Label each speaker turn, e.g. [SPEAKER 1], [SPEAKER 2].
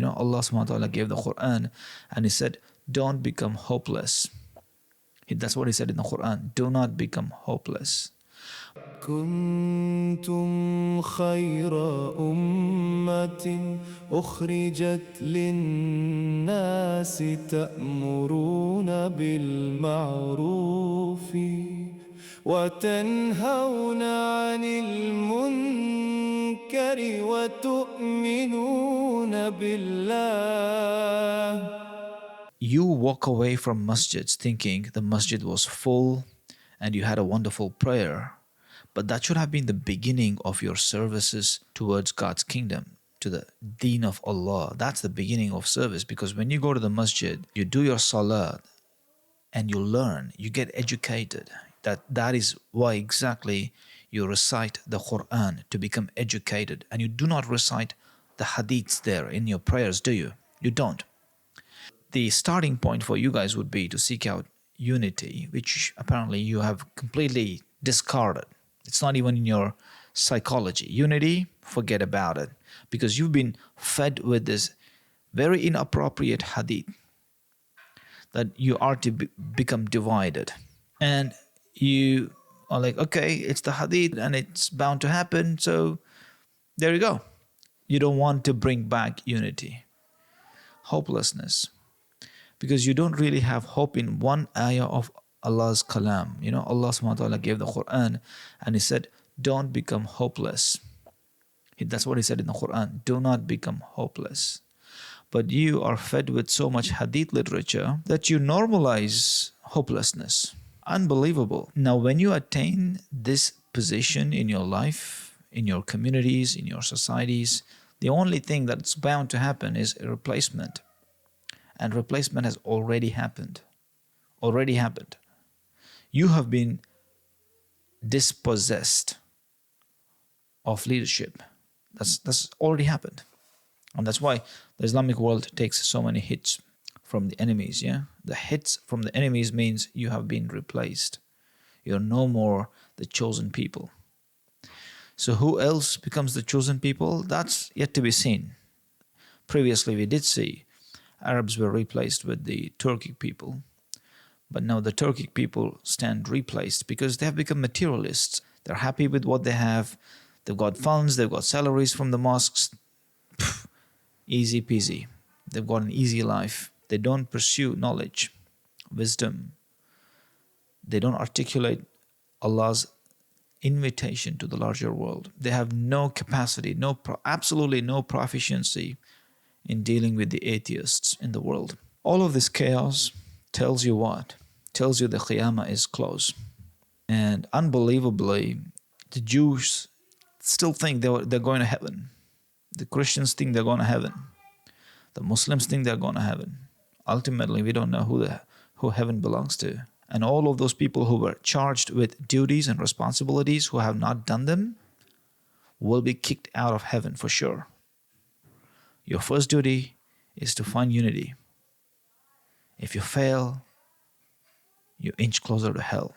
[SPEAKER 1] Allah subhanahu wa ta'ala gave the Quran and He said, don't become hopeless. That's what He said in the Quran. Do not become hopeless.
[SPEAKER 2] كنتم خير أمة أخرجت للناس تأمرون بالمعروف وتنهون عن المنكر وتؤمنون بالله.
[SPEAKER 1] You walk away from masjids thinking the masjid was full and you had a wonderful prayer, but that should have been the beginning of your services towards God's kingdom, to the deen of Allah. That's the beginning of service, because when you go to the masjid, you do your salah and you learn, you get educated. That is why exactly you recite the Quran, to become educated. And you do not recite the hadiths there in your prayers, do you? You don't. The starting point for you guys would be to seek out unity, which apparently you have completely discarded. It's not even in your psychology. Unity, forget about it, because you've been fed with this very inappropriate hadith that you are to become divided. And you are like, okay, it's the hadith and it's bound to happen, so there you go. You don't want to bring back unity. Hopelessness. Because you don't really have hope in one ayah of Allah's kalam. Allah subhanahu wa ta'ala gave the Quran and He said, don't become hopeless. That's what He said in the Quran. Do not become hopeless. But you are fed with so much hadith literature that you normalize hopelessness. Unbelievable. Now, when you attain this position in your life, in your communities, in your societies, the only thing that's bound to happen is a replacement. And replacement has already happened. Already happened. You have been dispossessed of leadership. That's already happened. And that's why the Islamic world takes so many hits from the enemies. The hits from the enemies means you have been replaced. You're no more the chosen people. So who else becomes the chosen people? That's yet to be seen. Previously we did see Arabs were replaced with the Turkic people. But now the Turkic people stand replaced because they have become materialists. They're happy with what they have. They've got funds, they've got salaries from the mosques. Easy peasy. They've got an easy life. They don't pursue knowledge, wisdom. They don't articulate Allah's invitation to the larger world. They have no capacity, absolutely no proficiency in dealing with the atheists in the world. All of this chaos tells you what? Tells you the Qiyamah is close. And unbelievably, the Jews still think they're going to heaven. The Christians think they're going to heaven. The Muslims think they're going to heaven. Ultimately, we don't know who heaven belongs to. And all of those people who were charged with duties and responsibilities who have not done them will be kicked out of heaven for sure. Your first duty is to find unity. If you fail, you inch closer to hell.